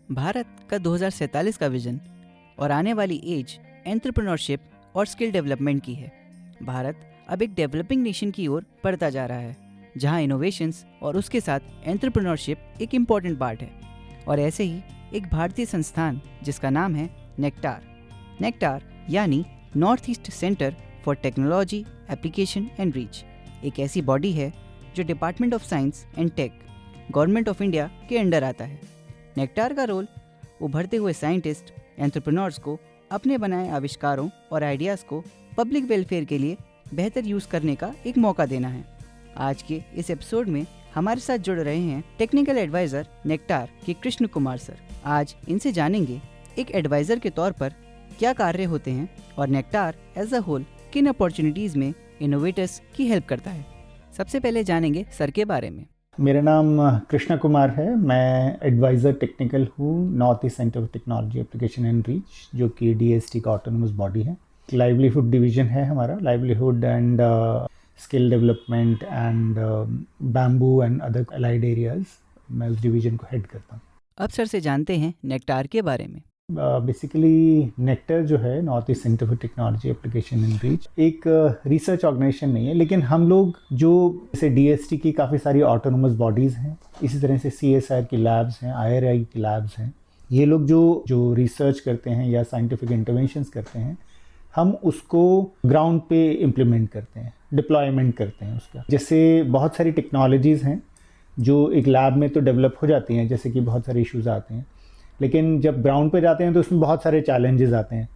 भारत का 2047 का विजन और आने वाली एज एंटरप्रेन्योरशिप और स्किल डेवलपमेंट की है। भारत अब एक डेवलपिंग नेशन की ओर बढ़ता जा रहा है, जहां इनोवेशंस और उसके साथ एंटरप्रेन्योरशिप एक इम्पॉर्टेंट पार्ट है। और ऐसे ही एक भारतीय संस्थान जिसका नाम है नेक्टार यानी North East Centre for Technology Application and Reach, एक ऐसी बॉडी है जो Department of Science and Tech Government of India के अंडर आता है। नेक्टार का रोल उभरते हुए साइंटिस्ट एंटरप्रेन्योर्स को अपने बनाए आविष्कारों और आइडियाज़ को पब्लिक वेलफेयर के लिए बेहतर यूज़ करने का एक मौका देना है। आज के इस एपिसोड में हमारे साथ जुड़ रहे हैं टेक्निकल एडवाइज़र नेक्टार के कृष्ण कुमार सर। आज इनसे जानेंगे एक एडवाइज़र के तौर पर क्या कार्य होते हैं और नेक्टार एज अ होल किन अपॉर्चुनिटीज़ में इनोवेटर्स की हेल्प करता है। सबसे पहले जानेंगे सर के बारे में। मेरा नाम कृष्णा कुमार है। मैं एडवाइज़र टेक्निकल हूँ north East Centre for Technology Application and reach, जो कि DST का ऑटोनोमस बॉडी है। लाइवलीहुड डिवीज़न है हमारा, livelihood and skill development and bamboo and other allied areas. मैं उस डिवीज़न को हेड करता हूँ। अब सर से जानते हैं नेक्टार के बारे में। बेसिकली नेक्टर जो है north East Centre for Technology Application and Reach एक रिसर्च ऑर्गेनाइजेशन नहीं है, लेकिन हम लोग जो जैसे DST की काफ़ी सारी ऑटोनोमस बॉडीज़ हैं, इसी तरह से CSIR की लैब्स हैं, IRI की लैब्स हैं। ये लोग जो रिसर्च करते हैं या साइंटिफिक इंटरवेंशंस करते हैं, हम उसको ग्राउंड पे इम्प्लीमेंट करते हैं, डिप्लॉयमेंट करते हैं उसका। जैसे बहुत सारी टेक्नोलॉजीज़ हैं जो एक लैब में तो डेवलप हो जाती हैं, जैसे कि बहुत सारे इश्यूज़ आते हैं, लेकिन जब ग्राउंड पे जाते हैं तो उसमें बहुत सारे चैलेंजेस आते हैं।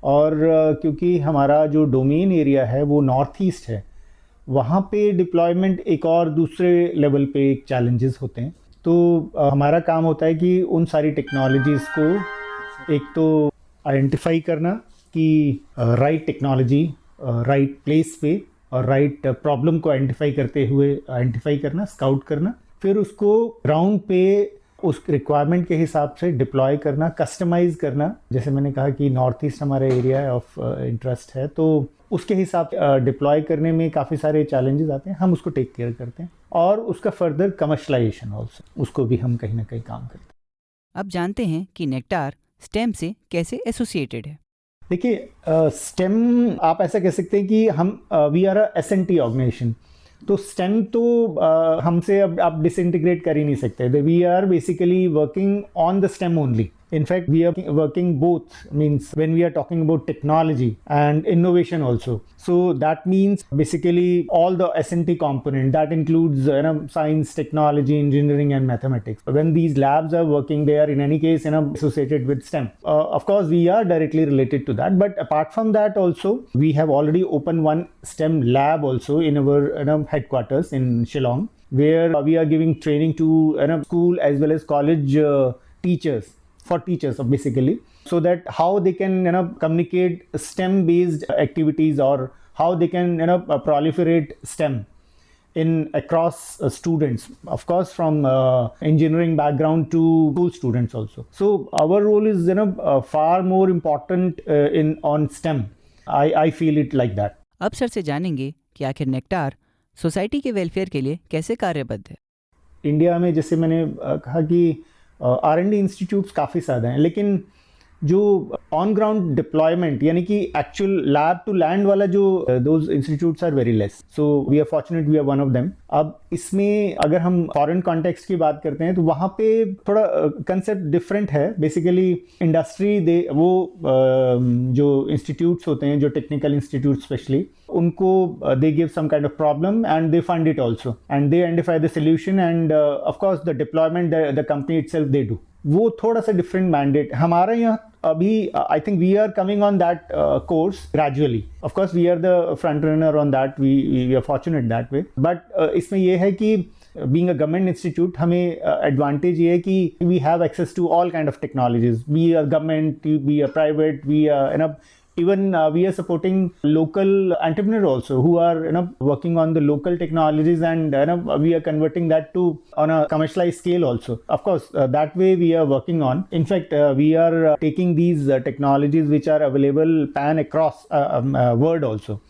और क्योंकि हमारा जो डोमेन एरिया है वो नॉर्थ ईस्ट है, वहाँ पे डिप्लॉयमेंट एक और दूसरे लेवल पे एक चैलेंजेस होते हैं। तो हमारा काम होता है कि उन सारी टेक्नोलॉजीज़ को एक तो आइडेंटिफाई करना कि राइट टेक्नोलॉजी राइट प्लेस पे और राइट प्रॉब्लम को आइडेंटिफाई करना, स्काउट करना, फिर उसको ग्राउंड पे उस रिक्वायरमेंट के हिसाब से डिप्लॉय करना, कस्टमाइज़ करना। जैसे मैंने कहा कि नॉर्थ ईस्ट हमारा एरिया ऑफ इंटरेस्ट है, तो उसके हिसाब से डिप्लॉय करने में काफ़ी सारे चैलेंजेस आते हैं, हम उसको टेक केयर करते हैं। और उसका फर्दर कमर्शलाइजेशन ऑल्सो, उसको भी हम कहीं ना कहीं काम करते हैं। अब जानते हैं कि नेक्टार स्टेम से कैसे एसोसिएटेड है। देखिए, स्टेम आप ऐसा कह सकते हैं कि हम we are a SNT organisation. तो स्टेम तो हमसे अब आप डिसइंटीग्रेट कर ही नहीं सकते। We are basically working on the STEM only. In fact, we are working both, means when we are talking about technology and innovation also. So that means basically all the SNT component that includes science, technology, engineering and mathematics. When these labs are working, they are in any case associated with STEM. Of course, we are directly related to that, but apart from that also, we have already opened one STEM lab also in our headquarters in Shillong, where we are giving training to school as well as college teachers. For teachers basically, so that how they can communicate STEM based activities, or how they can proliferate STEM in across students, of course from engineering background to school students also. So our role is far more important in on STEM. I feel it like that. अब sir से जानेंगे कि आखिर nectar society के welfare के लिए कैसे कार्यबद्ध है। इंडिया में जैसे मैंने कहा कि R&D इंस्टीट्यूट्स काफ़ी ज़्यादा हैं, लेकिन जो ऑन ग्राउंड डिप्लॉयमेंट यानी कि एक्चुअल लैब टू लैंड वाला जो those institutes are very less. So we are fortunate, we are one of them. अब इसमें अगर हम फॉरेन कॉन्टेक्स्ट की बात करते हैं तो वहाँ पे थोड़ा कंसेप्ट डिफरेंट है। बेसिकली इंडस्ट्री वो जो इंस्टीट्यूट्स होते हैं, जो टेक्निकल इंस्टीट्यूट स्पेशली, उनको they give some kind of problem and they fund it also and they identify the solution and of course the deployment the company itself they do. वो थोड़ा सा different mandate हमारा यहाँ अभी I think we are coming on that course gradually. Of course we are the front runner on that, we are fortunate that way. But इसमें ये है कि बीइंग अ गवर्नमेंट इंस्टीट्यूट हमें एडवांटेज ये है कि we have access to all kind of technologies, be a government, be a private, be even we are supporting local entrepreneurs also who are working on the local technologies, and we are converting that to on a commercialized scale also. Of course, that way we are working on. In fact, we are taking these technologies which are available pan across world also.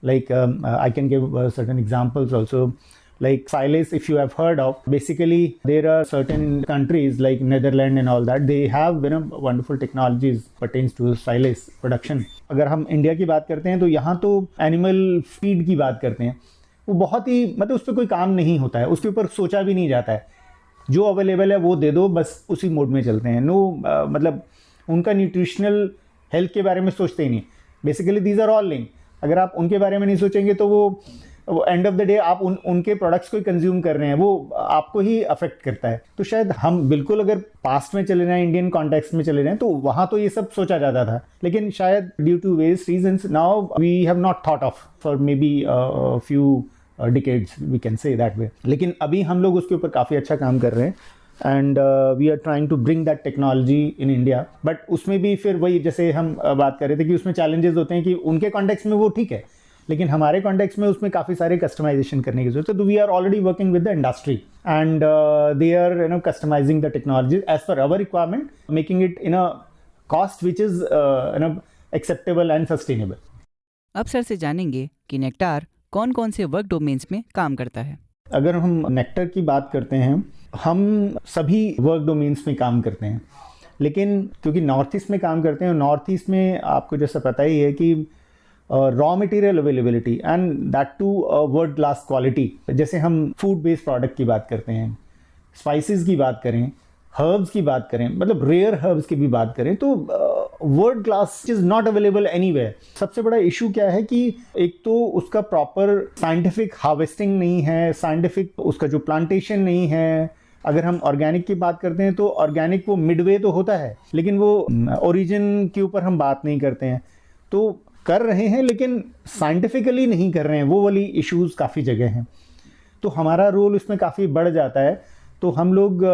Like I can give certain examples also. like Silas, if you have heard of. Basically, there are certain countries like Netherlands and all that. They have wonderful technologies pertains to Silas production. अगर हम India की बात करते हैं तो यहाँ तो animal feed की बात करते हैं, वो बहुत ही मतलब उस पर कोई काम नहीं होता है, उसके ऊपर सोचा भी नहीं जाता है, जो अवेलेबल है वो दे दो, बस उसी मोड में चलते हैं. मतलब उनका न्यूट्रिशनल हेल्थ के बारे में सोचते ही नहीं. Basically these are all link. अगर आप उनके बारे में नहीं सोचेंगे तो वो एंड ऑफ द डे आप उनके प्रोडक्ट्स को ही कंज्यूम कर रहे हैं, वो आपको ही अफेक्ट करता है. तो शायद हम बिल्कुल अगर पास्ट में चले जाएं, इंडियन कॉन्टेक्स्ट में चले जाएं, तो वहाँ तो ये सब सोचा जाता था, लेकिन शायद due to various reasons now we have not thought of for maybe few decades, we can say that way. लेकिन अभी हम लोग उसके ऊपर काफ़ी अच्छा काम कर रहे हैं, and we are trying to bring that technology in India. But उसमें भी फिर वही जैसे हम बात कर रहे थे कि उसमें चैलेंजेस होते हैं कि उनके कॉन्टेक्स्ट में वो ठीक है, लेकिन हमारे कॉन्टेक्स्ट में उसमें काफ़ी सारे कस्टमाइजेशन करने की जरूरत है. तो we are already working with the industry and they are customising the technology as per our requirement, making it in a cost which is acceptable and sustainable. अब सर से जानेंगे कि नेक्टार कौन कौन से वर्क डोमेन्स में काम करता है. अगर हम नेक्टर की बात करते हैं, हम सभी वर्क डोमेन्स में काम करते हैं, लेकिन क्योंकि नॉर्थ ईस्ट में काम करते हैं, और नॉर्थ ईस्ट में आपको जैसा पता ही है कि raw material availability and that too world class quality. जैसे हम फूड बेस्ड प्रोडक्ट की बात करते हैं, स्पाइसेस की बात करें, हर्ब्स की बात करें, मतलब रेयर हर्ब्स की भी बात करें, तो world class is not available anywhere. सबसे बड़ा इशू क्या है कि एक तो उसका प्रॉपर साइंटिफिक हार्वेस्टिंग नहीं है, साइंटिफिक उसका जो प्लांटेशन नहीं है. अगर हम ऑर्गेनिक की बात करते हैं तो ऑर्गेनिक वो मिडवे तो होता है, लेकिन वो ओरिजिन के ऊपर हम बात नहीं करते हैं. तो कर रहे हैं लेकिन साइंटिफिकली नहीं कर रहे हैं, वो वाली इश्यूज काफ़ी जगह हैं. तो हमारा रोल उसमें काफ़ी बढ़ जाता है. तो हम लोग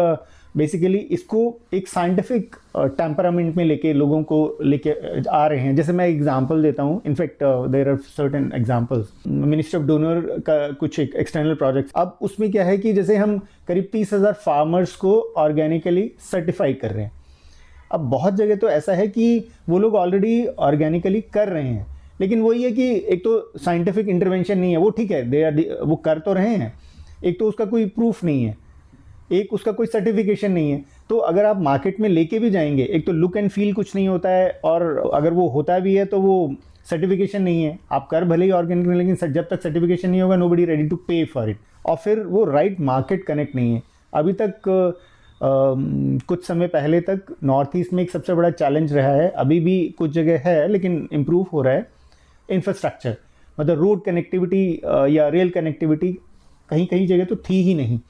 बेसिकली इसको एक साइंटिफिक टेम्परामेंट में लेके लोगों को लेके आ रहे हैं. जैसे मैं एग्जांपल देता हूँ, in fact there are certain examples. Ministry of DoNER का कुछ एक एक्सटर्नल प्रोजेक्ट, अब उसमें क्या है कि जैसे हम करीब 30,000 फार्मर्स को ऑर्गेनिकली सर्टिफाई कर रहे हैं. अब बहुत जगह तो ऐसा है कि वो लोग ऑलरेडी ऑर्गेनिकली कर रहे हैं, लेकिन वही है कि एक तो साइंटिफिक इंटरवेंशन नहीं है. वो ठीक है, वो कर तो रहे हैं, एक तो उसका कोई प्रूफ नहीं है, एक उसका कोई सर्टिफिकेशन नहीं है. तो अगर आप मार्केट में लेके भी जाएंगे, एक तो लुक एंड फील कुछ नहीं होता है, और अगर वो होता भी है तो वो सर्टिफिकेशन नहीं है. आप कर भले ही ऑर्गेनिक, लेकिन जब तक सर्टिफिकेशन नहीं होगा, नोबडी रेडी टू पे फॉर इट. और फिर वो राइट मार्केट कनेक्ट नहीं है. अभी तक कुछ समय पहले तक नॉर्थ ईस्ट में एक सबसे बड़ा चैलेंज रहा है, अभी भी कुछ जगह है लेकिन इम्प्रूव हो रहा है, इंफ्रास्ट्रक्चर. मतलब रोड कनेक्टिविटी या रेल कनेक्टिविटी कहीं कहीं जगह तो थी ही नहीं.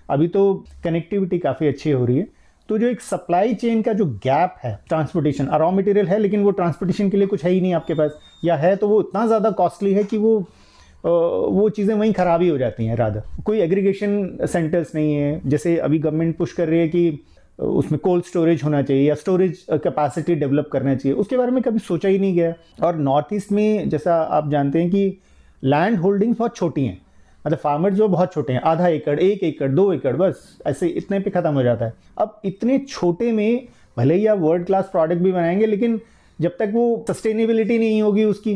अभी तो कनेक्टिविटी काफ़ी अच्छी हो रही है. तो जो एक सप्लाई चेन का जो गैप है, ट्रांसपोर्टेशन, रॉ मटेरियल है लेकिन वो ट्रांसपोर्टेशन के लिए कुछ है ही नहीं आपके पास, या है तो वो इतना ज़्यादा कॉस्टली है कि वो चीज़ें वहीं ख़राब ही हो जाती हैं. रादर कोई एग्रीगेशन सेंटर्स नहीं है. जैसे अभी गवर्नमेंट पुश कर रही है कि उसमें कोल्ड स्टोरेज होना चाहिए या स्टोरेज कैपेसिटी डेवलप करना चाहिए, उसके बारे में कभी सोचा ही नहीं गया. और नॉर्थ ईस्ट में जैसा आप जानते हैं कि लैंड होल्डिंग्स बहुत छोटी हैं, मतलब फार्मर जो बहुत छोटे हैं, आधा एकड़, 1 एकड़, 2 एकड़, बस ऐसे इतने पे ख़त्म हो जाता है. अब इतने छोटे में भले ही आप वर्ल्ड क्लास प्रोडक्ट भी बनाएंगे, लेकिन जब तक वो सस्टेनेबिलिटी नहीं होगी उसकी,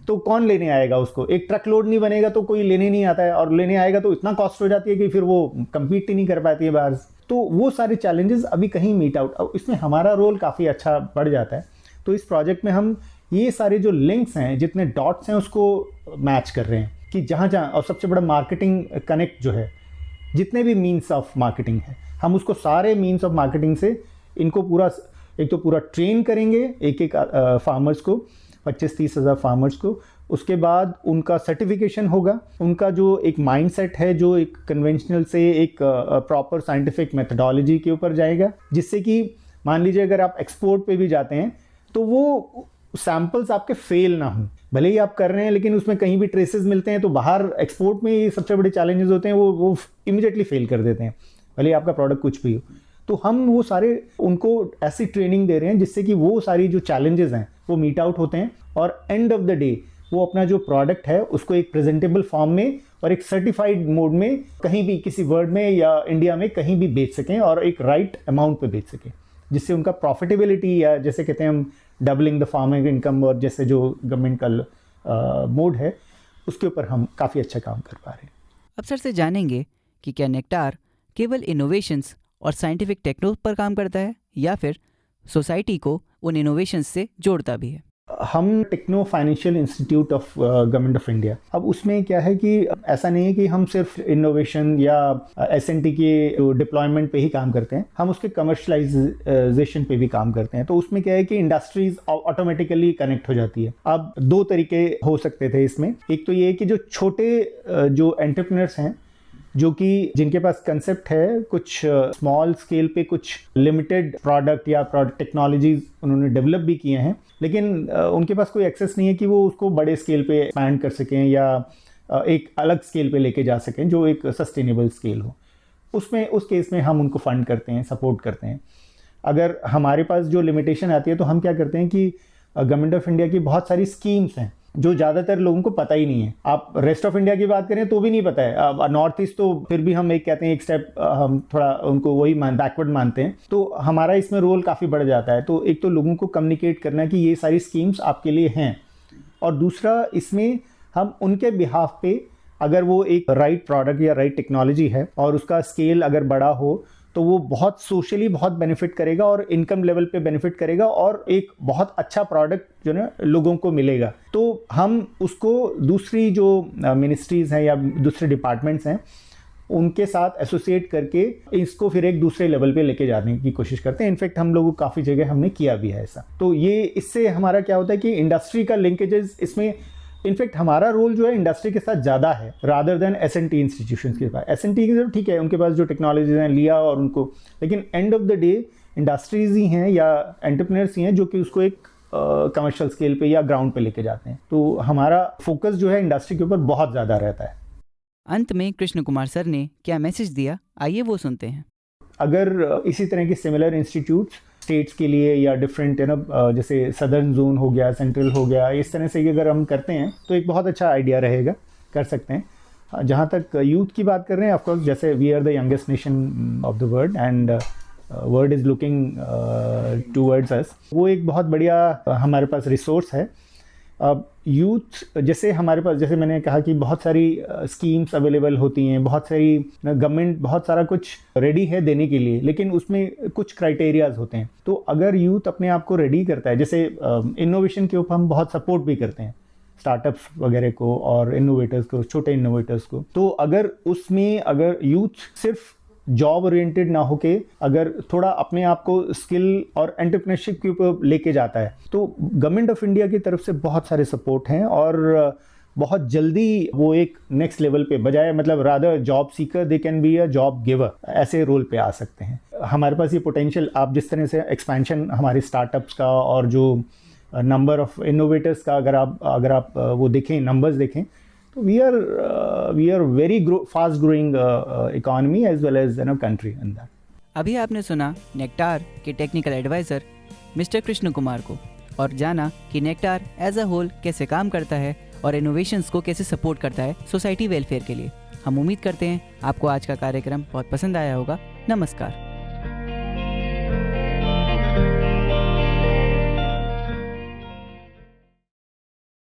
तो कौन लेने आएगा उसको. एक ट्रक लोड नहीं बनेगा तो कोई लेने नहीं आता है, और लेने आएगा तो इतना कॉस्ट हो जाती है कि फिर वो कम्पीट ही नहीं कर पाती है बाहर. तो वो सारे चैलेंजेस अभी कहीं मीट आउट. अब इसमें हमारा रोल काफ़ी अच्छा बढ़ जाता है. तो इस प्रोजेक्ट में हम ये सारे जो लिंक्स हैं, जितने डॉट्स हैं, उसको मैच कर रहे हैं कि जहाँ जहाँ, और सबसे बड़ा मार्केटिंग कनेक्ट जो है, जितने भी मीन्स ऑफ मार्केटिंग है, हम उसको सारे मीन्स ऑफ मार्केटिंग से इनको पूरा, एक तो पूरा ट्रेन करेंगे एक एक फार्मर्स को, 25-30 हज़ार फार्मर्स को. उसके बाद उनका सर्टिफिकेशन होगा, उनका जो एक माइंडसेट है जो एक कन्वेंशनल से एक प्रॉपर साइंटिफिक मेथडोलॉजी के ऊपर जाएगा, जिससे कि मान लीजिए अगर आप एक्सपोर्ट पे भी जाते हैं तो वो सैंपल्स आपके फेल ना हों. भले ही आप कर रहे हैं लेकिन उसमें कहीं भी ट्रेसेस मिलते हैं, तो बाहर एक्सपोर्ट में ये सबसे बड़े चैलेंजेस होते हैं, वो इमीडिएटली फेल कर देते हैं, भले ही आपका प्रोडक्ट कुछ भी हो. तो हम वो सारे उनको ऐसी ट्रेनिंग दे रहे हैं जिससे कि वो सारी जो चैलेंजेस हैं वो मीट आउट होते हैं, और एंड ऑफ द डे वो अपना जो प्रोडक्ट है उसको एक प्रेजेंटेबल फॉर्म में और एक सर्टिफाइड मोड में कहीं भी किसी वर्ल्ड में या इंडिया में कहीं भी बेच सकें, और एक राइट अमाउंट पे बेच सकें, जिससे उनका प्रॉफिटेबिलिटी, या जैसे कहते हैं हम डबलिंग द फार्मिंग इनकम, और जैसे जो गवर्नमेंट का मोड है उसके ऊपर हम काफ़ी अच्छा काम कर पा रहे हैं. अब सर से जानेंगे कि क्या नेक्टार केवल इनोवेशंस और साइंटिफिक टेक्नो पर काम करता है या फिर सोसाइटी को उन इनोवेशंस से जोड़ता भी है। हम techno financial institute of Government of India, अब उसमें क्या है कि ऐसा नहीं है कि हम सिर्फ इनोवेशन या S&T के डिप्लॉयमेंट पे ही काम करते हैं, हम उसके कमर्शलाइजेशन पे भी काम करते हैं। तो उसमें क्या है कि इंडस्ट्रीज ऑटोमेटिकली कनेक्ट हो जाती है। अब दो तरीके हो सकते थे इसमें। एक तो ये कि जो छोटे जो एंटरप्रेन्योर्स हैं, जो कि जिनके पास कंसेप्ट है, कुछ स्मॉल स्केल पे कुछ लिमिटेड प्रोडक्ट या प्रोडक्ट टेक्नोलॉजीज उन्होंने डेवलप भी किए हैं, लेकिन उनके पास कोई एक्सेस नहीं है कि वो उसको बड़े स्केल पे एक्सपैंड कर सकें या एक अलग स्केल पे लेके जा सकें जो एक सस्टेनेबल स्केल हो। उस केस में हम उनको फंड करते हैं, सपोर्ट करते हैं। अगर हमारे पास जो लिमिटेशन आती है तो हम क्या करते हैं कि गवर्नमेंट ऑफ इंडिया की बहुत सारी स्कीम्स हैं जो ज़्यादातर लोगों को पता ही नहीं है। आप रेस्ट ऑफ इंडिया की बात करें तो भी नहीं पता है। अब नॉर्थ ईस्ट तो फिर भी हम एक कहते हैं एक स्टेप हम थोड़ा उनको वही बैकवर्ड मानते हैं, तो हमारा इसमें रोल काफ़ी बढ़ जाता है। तो एक तो लोगों को कम्युनिकेट करना कि ये सारी स्कीम्स आपके लिए हैं, और दूसरा इसमें हम उनके बिहाफ पे अगर वो एक राइट प्रोडक्ट या राइट टेक्नोलॉजी है और उसका स्केल अगर बड़ा हो तो वो बहुत सोशली बहुत बेनिफिट करेगा और इनकम लेवल पे बेनिफिट करेगा और एक बहुत अच्छा प्रोडक्ट जो ना लोगों को मिलेगा। तो हम उसको दूसरी जो मिनिस्ट्रीज़ हैं या दूसरे डिपार्टमेंट्स हैं उनके साथ एसोसिएट करके इसको फिर एक दूसरे लेवल पे लेके जाने की कोशिश करते हैं। इनफैक्ट हम लोग काफ़ी जगह हमने किया भी है ऐसा। तो ये इससे हमारा क्या होता है कि इंडस्ट्री का लिंकेजेस इसमें, इनफैक्ट हमारा रोल जो है इंडस्ट्री के साथ ज़्यादा है रादर देन S&T इंस्टीट्यूशंस के पास। S&T की ठीक है, उनके पास जो टेक्नोलॉजीज हैं लिया और उनको, लेकिन end of the day industries ही हैं या एंटरप्रेन्योर्स ही हैं जो कि उसको एक कमर्शियल स्केल पे या ग्राउंड पे लेके जाते हैं। तो हमारा फोकस जो है इंडस्ट्री के ऊपर बहुत ज़्यादा रहता है। अंत में कृष्ण कुमार सर ने क्या मैसेज दिया, आइए वो सुनते हैं। अगर इसी तरह के सिमिलर इंस्टीट्यूट्स स्टेट्स के लिए या डिफरेंट जैसे सदर्न जोन हो गया, सेंट्रल हो गया, इस तरह से अगर हम करते हैं तो एक बहुत अच्छा आइडिया रहेगा, कर सकते हैं। जहाँ तक यूथ की बात कर रहे हैं, ऑफ कोर्स जैसे we are the youngest nation of the world and world is looking towards us, वो एक बहुत बढ़िया हमारे पास रिसोर्स है। यूथ जैसे हमारे पास, जैसे मैंने कहा कि बहुत सारी स्कीम्स अवेलेबल होती हैं, बहुत सारी गवर्नमेंट बहुत सारा कुछ रेडी है देने के लिए, लेकिन उसमें कुछ क्राइटेरियाज होते हैं। तो अगर यूथ अपने आप को रेडी करता है, जैसे इनोवेशन के ऊपर हम बहुत सपोर्ट भी करते हैं स्टार्टअप्स वगैरह को और इनोवेटर्स को, छोटे इनोवेटर्स को, तो अगर उसमें अगर यूथ सिर्फ जॉब ओरिएंटेड ना होके अगर थोड़ा अपने आप को स्किल और एंटरप्रेन्योरशिप के ऊपर लेके जाता है, तो गवर्नमेंट ऑफ इंडिया की तरफ से बहुत सारे सपोर्ट हैं और बहुत जल्दी वो एक नेक्स्ट लेवल पे, बजाय मतलब rather job seeker they can be a job giver, ऐसे रोल पे आ सकते हैं। हमारे पास ये पोटेंशियल, आप जिस तरह से एक्सपेंशन हमारे स्टार्टअप्स का और जो नंबर ऑफ इनोवेटर्स का अगर आप वो देखें, नंबर्स देखें, तो we are very fast growing economy as well as country in that. अभी आपने सुना नेक्टार के technical advisor mister Krishna Kumar को और जाना कि नेक्टार एज अ होल कैसे काम करता है और इनोवेशंस को कैसे सपोर्ट करता है सोसाइटी वेलफेयर के लिए। हम उम्मीद करते हैं आपको आज का कार्यक्रम बहुत पसंद आया होगा। नमस्कार।